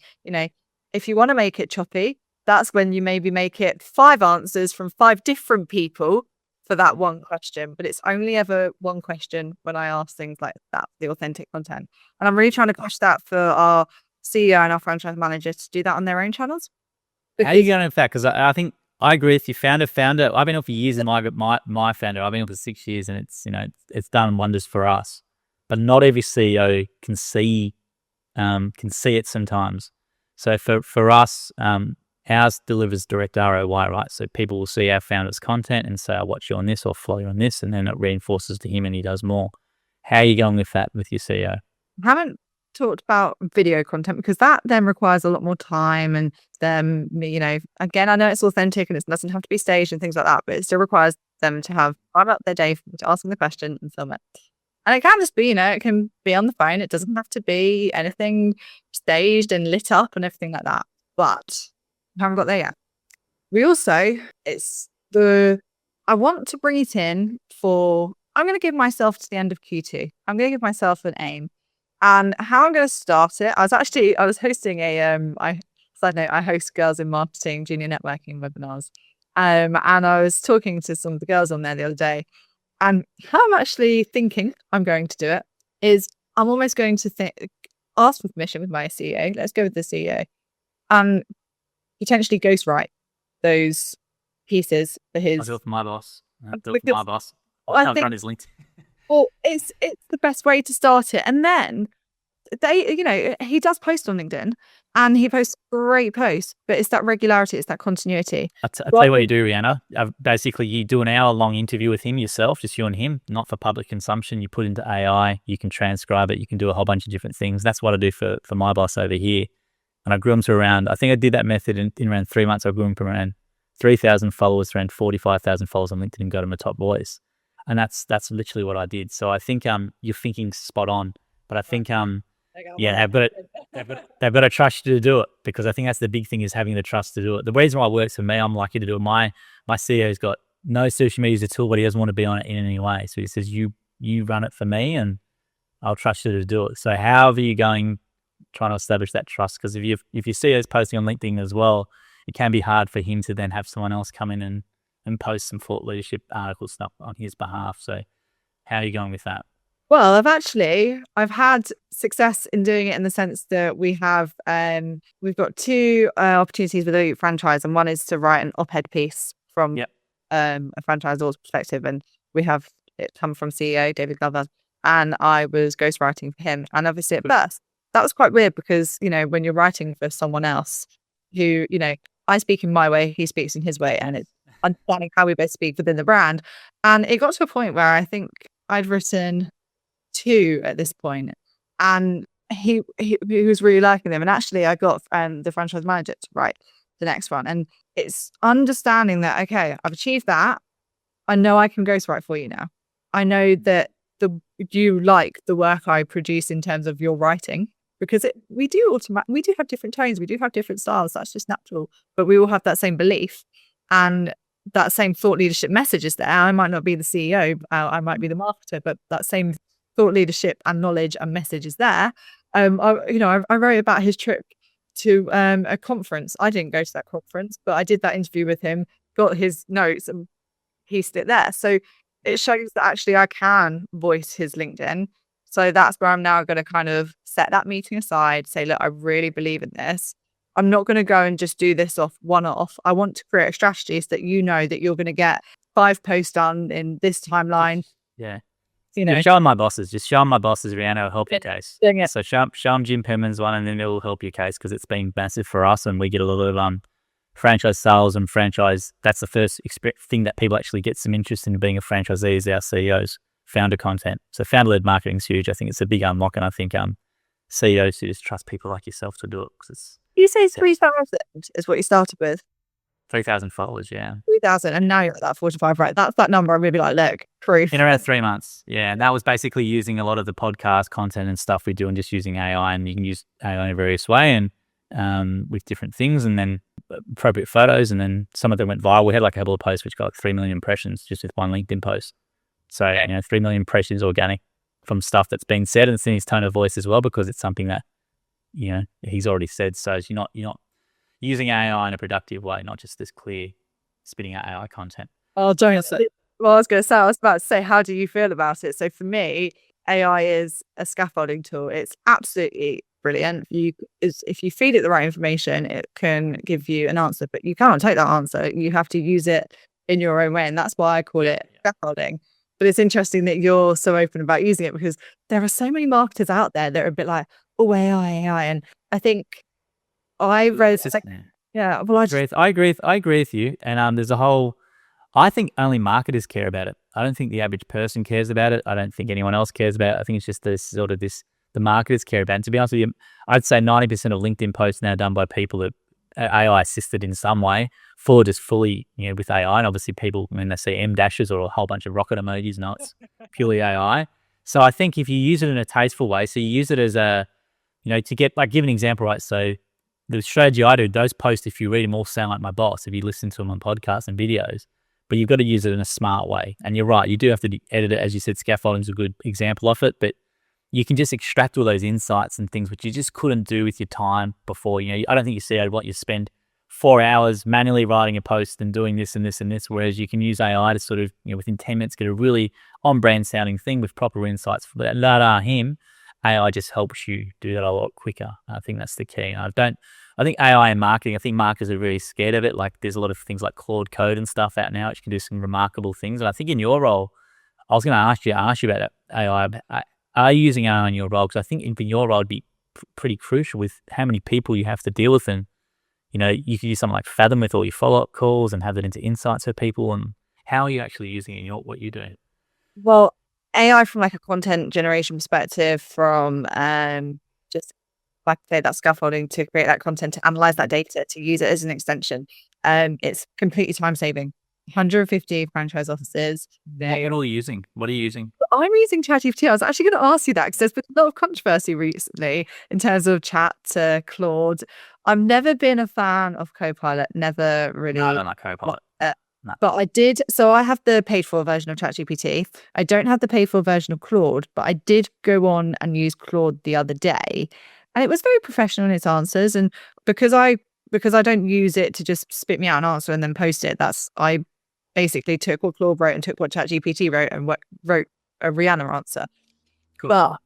if you want to make it choppy, that's when you maybe make it 5 answers from 5 different people for that one question. But it's only ever one question when I ask things like that, the authentic content. And I'm really trying to push that for our CEO and our franchise manager to do that on their own channels. How are you going with that? Because I think I agree with you. Founder. I've been on for years, and my founder, I've been on for 6 years, and it's done wonders for us. But not every CEO can see it sometimes. So for us, ours delivers direct ROI, right? So people will see our founder's content and say, "I'll watch you on this or follow you on this," and then it reinforces to him and he does more. How are you going with that with your CEO? I haven't talked about video content because that then requires a lot more time, and them, again, I know it's authentic and it doesn't have to be staged and things like that, but it still requires them to have time out their day to ask them the question and film it. And it can just be, it can be on the phone. It doesn't have to be anything staged and lit up and everything like that. But I haven't got there yet. We also, I want to bring it in I'm going to give myself to the end of Q2. I'm going to give myself an aim. And how I'm going to start it, I was hosting side note, I host girls in marketing, junior networking webinars. And I was talking to some of the girls on there the other day. And how I'm actually thinking I'm going to do it is I'm almost going to ask for permission with my CEO. Let's go with the CEO. And potentially ghostwrite those pieces for his. I'll do it for my boss. I think his LinkedIn. Well, it's the best way to start it. And then he does post on LinkedIn and he posts great posts, but it's that regularity, it's that continuity. I'll tell you what you do, Rhianna. Basically, you do an hour-long interview with him yourself, just you and him, not for public consumption. You put into AI, you can transcribe it, you can do a whole bunch of different things. That's what I do for my boss over here. And I grew him to around, I think I did that method in around 3 months. I grew him from around 3,000 followers to around 45,000 followers on LinkedIn and got him a top voice. And that's literally what I did. So I think you're thinking spot on, but I think they've got to trust you to do it, because I think that's the big thing, is having the trust to do it. The reason why it works for me, I'm lucky to do it. My CEO's got no social media at all, but he doesn't want to be on it in any way. So he says, you run it for me and I'll trust you to do it. So however you're trying to establish that trust, because if your CEO's posting on LinkedIn as well, it can be hard for him to then have someone else come in and post some thought leadership article stuff on his behalf. So how are you going with that? Well, I've had success in doing it in the sense that we've got 2 opportunities with a franchise, and one is to write an op-ed piece from a franchisor's perspective, and we have it come from CEO David Kleber, and I was ghostwriting for him. And obviously at first that was quite weird, because when you're writing for someone else who, I speak in my way, he speaks in his way, and it's understanding how we both speak within the brand. And it got to a point where I think I'd written 2 at this point, and he was really liking them. And actually I got the franchise manager to write the next one. And it's understanding that, okay, I've achieved that. I know I can ghostwrite for you now. I know that you like the work I produce in terms of your writing, because we do have different tones, we do have different styles. That's just natural, but we all have that same belief, and that same thought leadership message is there. I might not be the CEO, I might be the marketer, but that same thought leadership and knowledge and message is there. I wrote about his trip to a conference. I didn't go to that conference, but I did that interview with him, got his notes and pieced it there. So it shows that actually I can voice his LinkedIn. So that's where I'm now going to kind of set that meeting aside, say, look, I really believe in this. I'm not going to go and just do this one-off. I want to create a strategy so that you know that you're going to get 5 posts done in this timeline. Yeah. Just showing my bosses, Rihanna will help your case. Yeah. So show them Jim Penman's one, and then it will help your case, because it's been massive for us, and we get a lot of franchise sales and franchise. That's the first thing that people actually get some interest in being a franchisee is our CEOs, founder content. So founder-led marketing is huge. I think it's a big unlock, and I think CEOs who just trust people like yourself to do it. You say 3,000 is what you started with? 3,000 followers, yeah. 3,000, and now you're at that 45, right? That's that number. I'm going to be like, look, proof. In around 3 months, yeah. And that was basically using a lot of the podcast content and stuff we do, and just using AI, and you can use AI in a various way, and with different things, and then appropriate photos, and then some of them went viral. We had like a couple of posts which got like 3 million impressions just with one LinkedIn post. So, 3 million impressions organic from stuff that's been said, and it's in his tone of voice as well, because it's something that, he's already said. So you're not using AI in a productive way, not just this clear spitting out AI content. Oh, don't say. Well, I was about to say, how do you feel about it? So for me, AI is a scaffolding tool. It's absolutely brilliant. If you feed it the right information, it can give you an answer, but you cannot take that answer. You have to use it in your own way. And that's why I call it scaffolding. But it's interesting that you're so open about using it, because there are so many marketers out there that are a bit like, oh, AI. And I think I read, yeah, well, I agree with you. And there's a whole, I think only marketers care about it. I don't think the average person cares about it. I don't think anyone else cares about it. I think it's just the marketers care about it. And to be honest with you, I'd say 90% of LinkedIn posts now done by people that are AI assisted in some way, just fully, with AI. And obviously people, when they see M dashes or a whole bunch of rocket emojis, no, it's purely AI. So I think if you use it in a tasteful way, so you use it as to get, like, give an example, right? So the strategy I do, those posts, if you read them, all sound like my boss, if you listen to them on podcasts and videos, but you've got to use it in a smart way. And you're right, you do have to edit it. As you said, scaffolding is a good example of it, but you can just extract all those insights and things which you just couldn't do with your time before. I don't think you see what you spend 4 hours manually writing a post and doing this and this and this, whereas you can use AI to sort of, within 10 minutes, get a really on-brand sounding thing with proper insights for that. AI just helps you do that a lot quicker. I think that's the key. I think AI and marketing, I think marketers are really scared of it. Like, there's a lot of things like Claude Code and stuff out now which can do some remarkable things. And I think in your role, I was going to ask you about AI. Are you using AI in your role? Because I think in your role, it'd be pretty crucial with how many people you have to deal with. And, you could use something like Fathom with all your follow-up calls and have that into insights for people. And how are you actually using it in what you're doing? Well, AI from like a content generation perspective, from just, like I say, that scaffolding to create that content, to analyze that data, to use it as an extension. It's completely time saving. 150 franchise offices. What are you using? I'm using ChatGPT. I was actually going to ask you that, because there's been a lot of controversy recently in terms of chat to Claude. I've never been a fan of Copilot. Never really. No, I don't like Copilot. No. But I did. So I have the paid for version of ChatGPT. I don't have the paid for version of Claude, but I did go on and use Claude the other day, and it was very professional in its answers. And because I don't use it to just spit me out an answer and then post it, I basically took what Claude wrote and took what ChatGPT wrote and wrote a Rihanna answer. Cool. But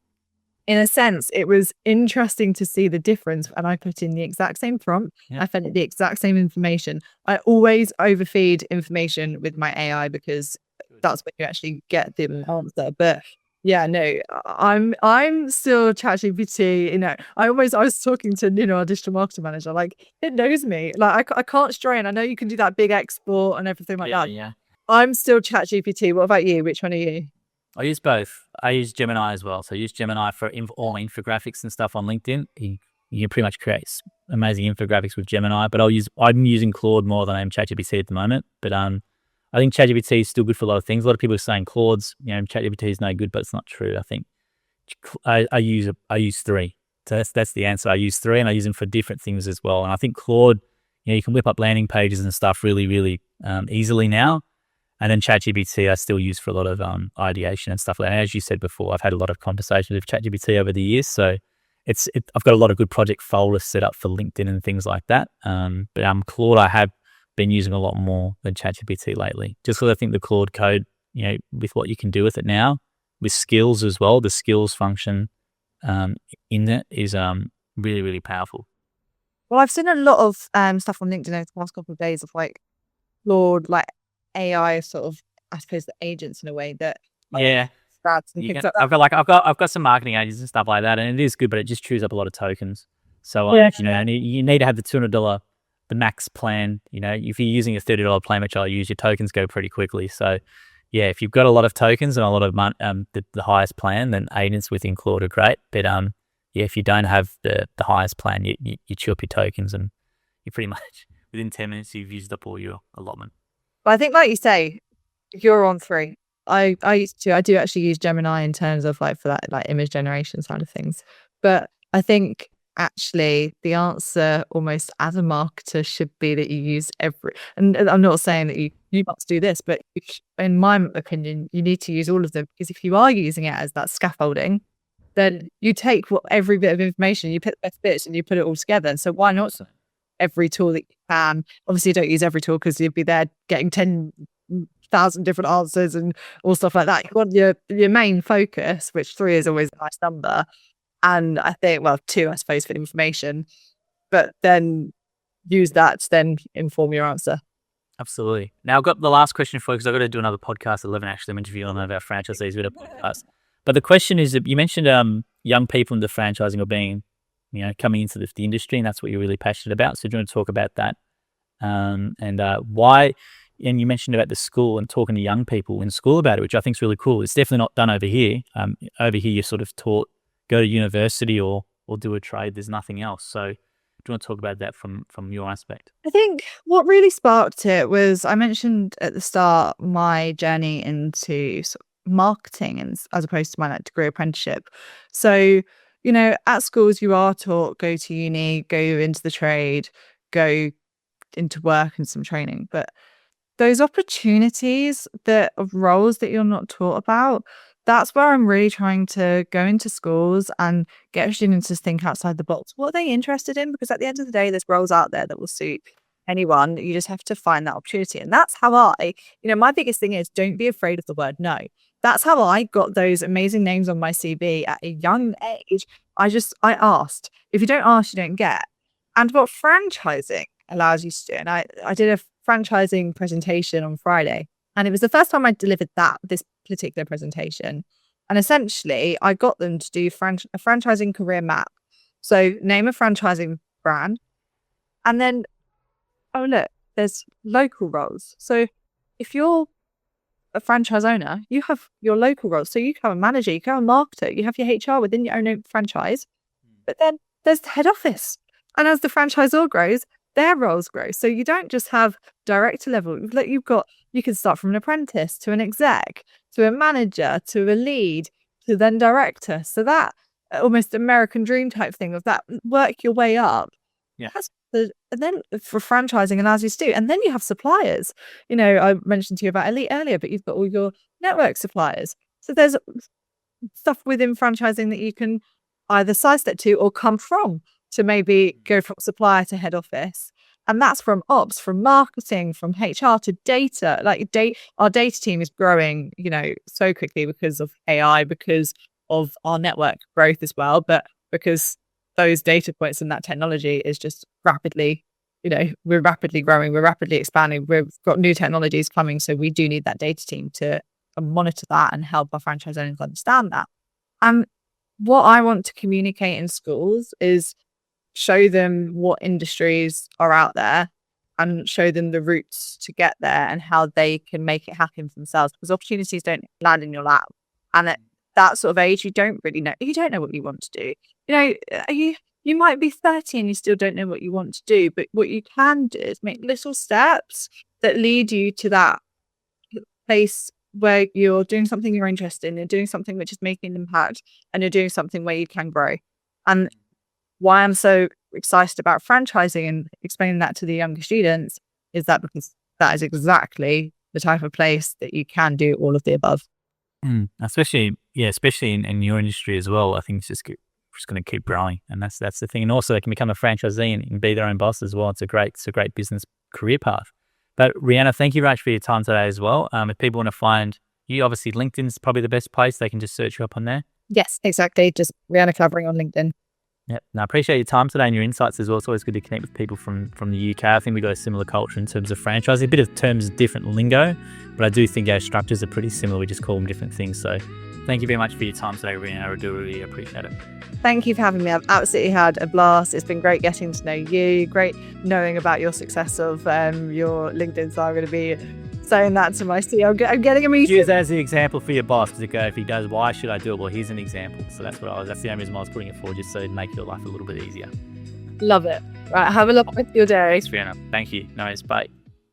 in a sense, it was interesting to see the difference. And I put in the exact same prompt. Yeah. I fed it the exact same information. I always overfeed information with my AI, because that's when you actually get the answer. But yeah, no, I'm still ChatGPT. I was talking to our digital marketing manager. Like, it knows me. Like, I can't stray in. I know you can do that big export and everything like that. Yeah. I'm still ChatGPT. What about you? Which one are you? I use both. I use Gemini as well. So I use Gemini for all infographics and stuff on LinkedIn. You can pretty much create amazing infographics with Gemini, but I'm using Claude more than I am ChatGPT at the moment. But I think ChatGPT is still good for a lot of things. A lot of people are saying Claude's, ChatGPT is no good, but it's not true. I think I use three. So that's the answer. I use three, and I use them for different things as well. And I think Claude, you can whip up landing pages and stuff really, really easily now. And then ChatGPT, I still use for a lot of ideation and stuff like that. As you said before, I've had a lot of conversations with ChatGPT over the years, so I've got a lot of good project folders set up for LinkedIn and things like that. But Claude, I have been using a lot more than ChatGPT lately, just because I think the Claude code, with what you can do with it now, with skills as well, the skills function in it is really, really powerful. Well, I've seen a lot of stuff on LinkedIn over the past couple of days of like Claude, like AI sort of, I suppose, the agents in a way that Yeah. stats and things like that. I've got some marketing agents and stuff like that, and it is good, but it just chews up a lot of tokens. So and you need to have the $200 the max plan. If you're using a $30 plan, which I use, your tokens go pretty quickly. So yeah, if you've got a lot of tokens and a lot of the highest plan, then agents within Claude are great. But if you don't have the highest plan, you chew up your tokens, and you're pretty much within 10 minutes you've used up all your allotment. But I think, like you say, you're on three. I do actually use Gemini in terms of like for that like image generation side of things. But I think actually the answer almost as a marketer should be that you use and I'm not saying that you must do this, but in my opinion, you need to use all of them, because if you are using it as that scaffolding, then you take every bit of information, you pick the best bits and you put it all together. And so why not every tool that you can? Obviously, you don't use every tool because you'd be there getting 10,000 different answers and all stuff like that. You want your main focus, which 3 is always a nice number. And I think, well, 2, I suppose, for information, but then use that to then inform your answer. Absolutely. Now, I've got the last question for you, because I've got to do another podcast at 11, actually. I'm interviewing one of our franchisees with a podcast. But the question is, that you mentioned young people into franchising or being, coming into the industry, and that's what you're really passionate about. So do you want to talk about that? And why? And you mentioned about the school and talking to young people in school about it, which I think is really cool. It's definitely not done over here. Over here, you're sort of taught, go to university or do a trade. There's nothing else. So do you want to talk about that from your aspect? I think what really sparked it was, I mentioned at the start, my journey into sort of marketing, and as opposed to my degree apprenticeship. So, at schools you are taught, go to uni, go into the trade, go into work and some training. But those opportunities of roles that you're not taught about, that's where I'm really trying to go into schools and get students to think outside the box. What are they interested in? Because at the end of the day, there's roles out there that will suit anyone. You just have to find that opportunity. And that's how my biggest thing is, don't be afraid of the word no. That's how I got those amazing names on my CV at a young age. I asked. If you don't ask, you don't get. And what franchising allows you to do. And I did a franchising presentation on Friday, and it was the first time I delivered this particular presentation. And essentially, I got them to do a franchising career map. So name a franchising brand, and then, oh look, there's local roles. So if you're a franchise owner, you have your local roles. So you can have a manager, you can have a marketer, you have your HR within your own franchise. But then there's the head office. And as the franchisor grows, their roles grow. So you don't just have director level. You can start from an apprentice to an exec, to a manager, to a lead, to then director. So that almost American dream type thing of that, work your way up. Yeah. And then for franchising allows you to do. And then you have suppliers. I mentioned to you about Elite earlier, but you've got all your network suppliers. So there's stuff within franchising that you can either sidestep to or come from, to maybe go from supplier to head office. And that's from ops, from marketing, from HR to data. Our data team is growing, so quickly because of AI, because of our network growth as well. But because those data points and that technology is just rapidly, we're rapidly growing, we're rapidly expanding, we've got new technologies coming. So we do need that data team to monitor that and help our franchise owners understand that. And what I want to communicate in schools is show them what industries are out there and show them the routes to get there and how they can make it happen for themselves, because opportunities don't land in your lap. And at that sort of age, you don't know what you want to do. You might be 30 and you still don't know what you want to do, but what you can do is make little steps that lead you to that place where you're doing something you're interested in, you're doing something which is making an impact, and you're doing something where you can grow. And why I'm so excited about franchising and explaining that to the younger students is that because that is exactly the type of place that you can do all of the above. Especially in your industry as well. I think it's just going to keep growing, and that's the thing. And also, they can become a franchisee and be their own boss as well. It's a great business career path. But Rhianna, thank you very much for your time today as well. If people want to find you, obviously LinkedIn's probably the best place. They can just search you up on there. Yes, exactly. Just Rhianna Clavering on LinkedIn. Yep. No, I appreciate your time today and your insights as well. It's always good to connect with people from the UK. I think we've got a similar culture in terms of franchising. A bit of terms, different lingo, but I do think our structures are pretty similar. We just call them different things. So thank you very much for your time today, Rhianna. I do really appreciate it. Thank you for having me. I've absolutely had a blast. It's been great getting to know you. Great knowing about your success of your LinkedIn. So I'm going to be saying that to my CEO. I'm getting a meeting. Use that as the example for your boss, because if he goes, why should I do it? Well, here's an example. So that's the only reason I was putting it forward, just so it'd make your life a little bit easier. Love it. Right, have a look with your day. Thanks, Rhianna. Thank you. No, it's bye.